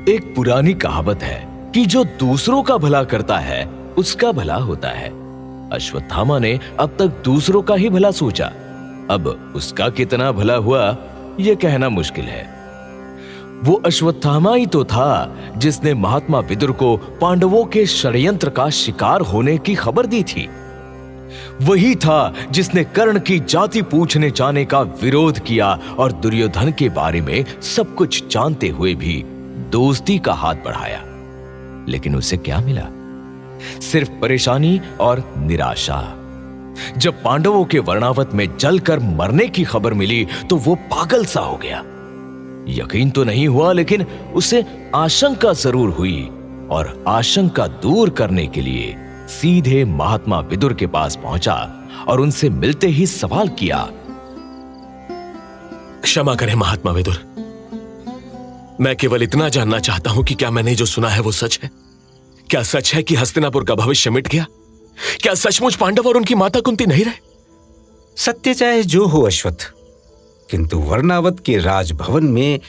एक पुरानी कहावत है कि जो दूसरों का भला करता है उसका भला होता है। अश्वत्थामा ने अब तक दूसरों का ही भला सोचा, अब उसका कितना भला हुआ यह कहना मुश्किल है। वो अश्वत्थामा ही तो था जिसने महात्मा विदुर को पांडवों के षड्यंत्र का शिकार होने की खबर दी थी। वही था जिसने कर्ण की जाति पूछने जाने का विरोध किया और दुर्योधन के बारे में सब कुछ जानते हुए भी दोस्ती का हाथ बढ़ाया। लेकिन उसे क्या मिला? सिर्फ परेशानी और निराशा। जब पांडवों के वर्णावत में जलकर मरने की खबर मिली तो वो पागल सा हो गया। यकीन तो नहीं हुआ, लेकिन उसे आशंका जरूर हुई और आशंका दूर करने के लिए सीधे महात्मा विदुर के पास पहुंचा और उनसे मिलते ही सवाल किया। क्षमा करें महात्मा विदुर, मैं केवल इतना जानना चाहता हूं कि क्या मैंने जो सुना है वो सच है? क्या सच है कि हस्तिनापुर का भविष्य मिट गया? क्या सचमुच पांडव और उनकी माता कुंती नहीं रहे? सत्य चाहे जो हो अश्वत्थ, किंतु वर्णावत के राजभवन में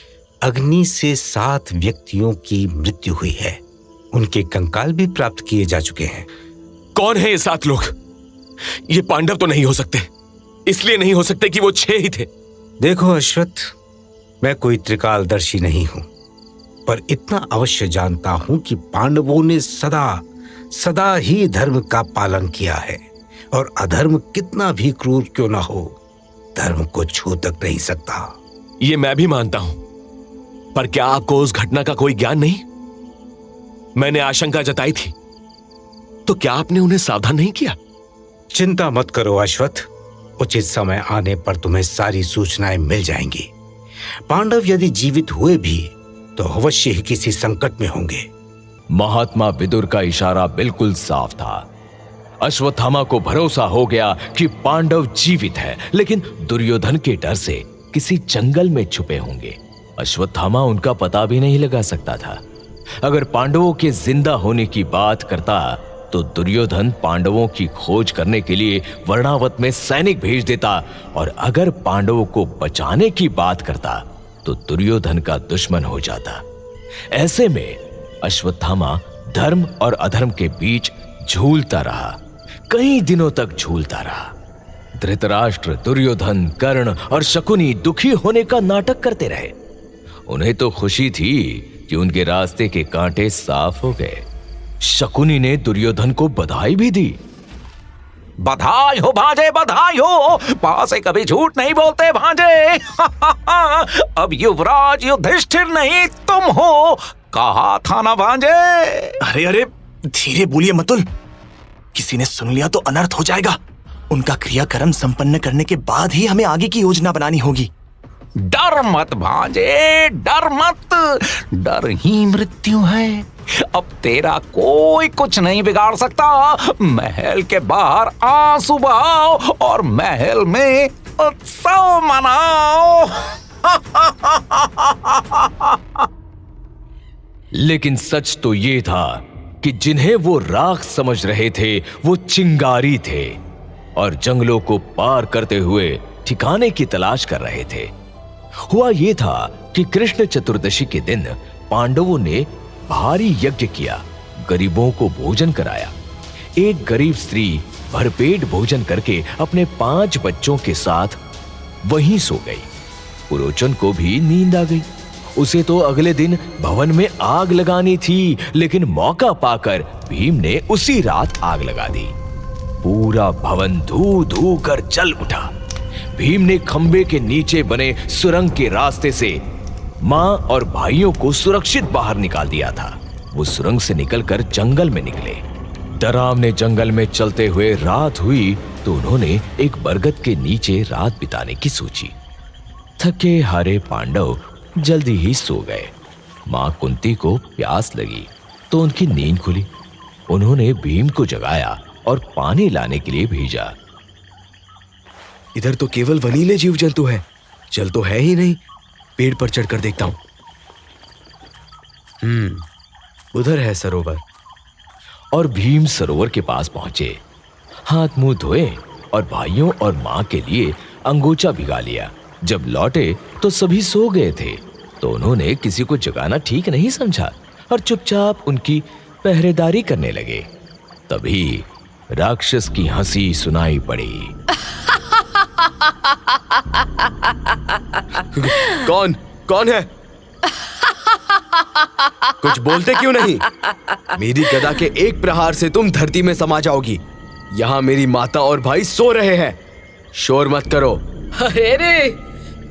अग्नि से 7 व्यक्तियों की मृत्यु हुई है। उनके कंकाल भी प्राप्त किए जा चुके हैं। कौन है ये 7 लोग? ये पांडव तो नहीं हो सकते, इसलिए नहीं हो सकते कि वो 6 ही थे। देखो अश्वत्थ, मैं कोई त्रिकालदर्शी नहीं हूं, पर इतना अवश्य जानता हूं कि पांडवों ने सदा ही धर्म का पालन किया है और अधर्म कितना भी क्रूर क्यों ना हो, धर्म को छू तक नहीं सकता। ये मैं भी मानता हूं, पर क्या आपको उस घटना का कोई ज्ञान नहीं? मैंने आशंका जताई थी, तो क्या आपने उन्हें सावधान नहीं किया? चिंता मत करो अश्वत्थ, उचित समय आने पर तुम्हें सारी सूचनाएं मिल जाएंगी। पांडव यदि जीवित हुए भी तो अवश्य ही किसी संकट में होंगे। महात्मा विदुर का इशारा बिल्कुल साफ था। अश्वत्थामा को भरोसा हो गया कि पांडव जीवित है, लेकिन दुर्योधन के डर से किसी जंगल में छुपे होंगे। अश्वत्थामा उनका पता भी नहीं लगा सकता था। अगर पांडवों के जिंदा होने की बात करता तो दुर्योधन पांडवों की खोज करने के लिए वर्णावत में सैनिक भेज देता, और अगर पांडवों को बचाने की बात करता तो दुर्योधन का दुश्मन हो जाता। ऐसे में अश्वत्थामा धर्म और अधर्म के बीच झूलता रहा, कई दिनों तक झूलता रहा। धृतराष्ट्र, दुर्योधन, कर्ण और शकुनी दुखी होने का नाटक करते रहे। उन्हें तो खुशी थी कि उनके रास्ते के कांटे साफ हो गए। शकुनी ने दुर्योधन को बधाई भी दी। बधाई हो भांजे, बधाई हो, पासे कभी झूठ नहीं बोलते भांजे। अब युवराज युधिष्ठिर नहीं तुम हो, कहा था ना भांजे। अरे अरे धीरे बोलिए मतुल, किसी ने सुन लिया तो अनर्थ हो जाएगा। उनका क्रियाकर्म संपन्न करने के बाद ही हमें आगे की योजना बनानी होगी। डर मत भांजे, डर मत, डर ही मृत्यु है। अब तेरा कोई कुछ नहीं बिगाड़ सकता। महल के बाहर आंसू बहाओ और महल में उत्सव मनाओ। लेकिन सच तो ये था कि जिन्हें वो राख समझ रहे थे वो चिंगारी थे और जंगलों को पार करते हुए ठिकाने की तलाश कर रहे थे। हुआ ये था कि कृष्ण चतुर्दशी के दिन पांडवों ने भारी यज्ञ किया, गरीबों को भोजन कराया। एक गरीब स्त्री भरपेट भोजन करके अपने 5 बच्चों के साथ वहीं सो गई। पुरोचन को भी नींद आ गई। उसे तो अगले दिन भवन में आग लगानी थी, लेकिन मौका पाकर भीम ने उसी रात आग लगा दी। पूरा भवन धू धू कर जल उठा। भीम ने खंबे के नीचे बने सुरंग के रास्ते से मां और भाइयों को सुरक्षित बाहर निकाल दिया था। वो सुरंग से निकलकर जंगल में निकले। डरावने जंगल में चलते हुए रात हुई तो उन्होंने एक बरगद के नीचे रात बिताने की सोची। थके हारे पांडव जल्दी ही सो गए। मां कुंती को प्यास लगी तो उनकी नींद खुली। उन्होंने भीम को जगाया और पानी लाने के लिए भेजा। इधर तो केवल वनीले जीव जंतु है, जल तो है ही नहीं। पेड़ पर चढ़कर देखता हूं। उधर है सरोवर। और भीम सरोवर के पास पहुंचे, हाथ मुंह धोए और भाइयों और मां के लिए अंगोचा भिगा लिया। जब लौटे तो सभी सो गए थे। तो उन्होंने किसी को जगाना ठीक नहीं समझा और चुपचाप उनकी पहरेदारी करने लगे। तभी राक्षस की हंसी सुनाई पड़ी। कौन कौन है? कुछ बोलते क्यों नहीं? मेरी गदा के एक प्रहार से तुम धरती में समा जाओगी। यहाँ मेरी माता और भाई सो रहे हैं, शोर मत करो। अरे रे,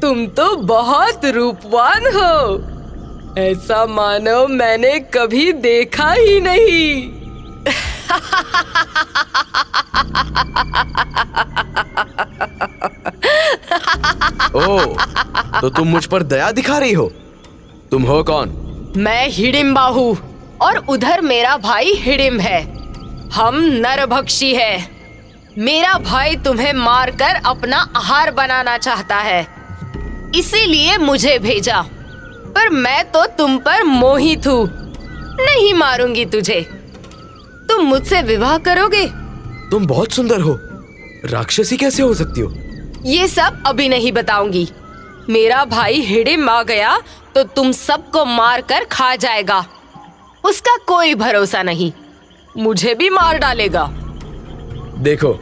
तुम तो बहुत रूपवान हो। ऐसा मानव मैंने कभी देखा ही नहीं। ओ, तो तुम मुझ पर दया दिखा रही हो? तुम हो कौन? मैं हिडिंबा हूँ और उधर मेरा भाई हिडिंब है। हम नरभक्षी है। मेरा भाई तुम्हें मारकर अपना आहार बनाना चाहता है, इसीलिए मुझे भेजा। पर मैं तो तुम पर मोहित हूँ, नहीं मारूंगी तुझे। तुम मुझसे विवाह करोगे? तुम बहुत सुंदर हो, राक्षसी कैसे हो सकती हो? ये सब अभी नहीं बताऊंगी। मेरा भाई हिडिंब आ गया तो तुम सबको मारकर खा जाएगा। उसका कोई भरोसा नहीं, मुझे भी मार डालेगा। देखो,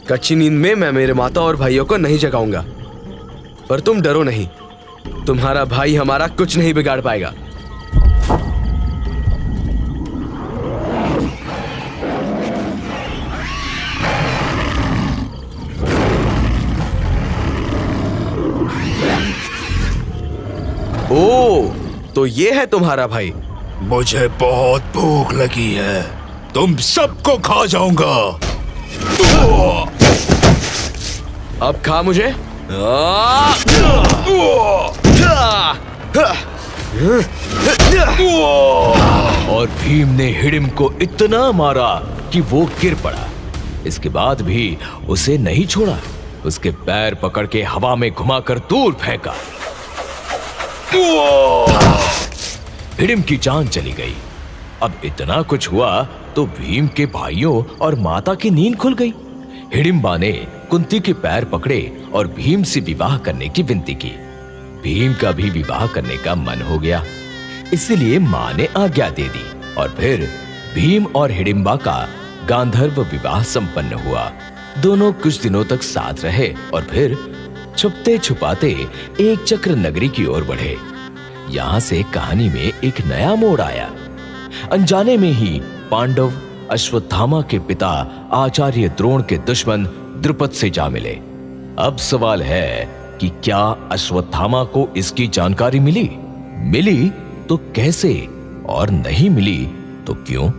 कच्ची नींद में मैं मेरे माता और भाइयों को नहीं जगाऊंगा। पर तुम डरो नहीं, तुम्हारा भाई हमारा कुछ नहीं बिगाड़ पाएगा। ओ, तो ये है तुम्हारा भाई। मुझे बहुत भूख लगी है, तुम सबको खा जाऊंगा। अब खा मुझे। और भीम ने हिडिंब को इतना मारा कि वो गिर पड़ा। इसके बाद भी उसे नहीं छोड़ा, उसके पैर पकड़ के हवा में घुमाकर दूर फेंका। हिडिंब की जान चली गई। अब इतना कुछ हुआ तो भीम के भाइयों और माता की नींद खुल गई। हिडिंबा ने कुंती के पैर पकड़े और भीम से विवाह करने की विनती की। भीम का भी विवाह करने का मन हो गया, इसलिए मां ने आज्ञा दे दी और फिर भीम और हिडिंबा का गांधर्व विवाह संपन्न हुआ। दोनों कुछ दिनों तक साथ रहे और फिर छुपते छुपाते एक चक्र नगरी की ओर बढ़े। यहां से कहानी में एक नया मोड़ आया। अनजाने में ही पांडव अश्वत्थामा के पिता आचार्य द्रोण के दुश्मन द्रुपद से जा मिले। अब सवाल है कि क्या अश्वत्थामा को इसकी जानकारी मिली? मिली तो कैसे, और नहीं मिली तो क्यों?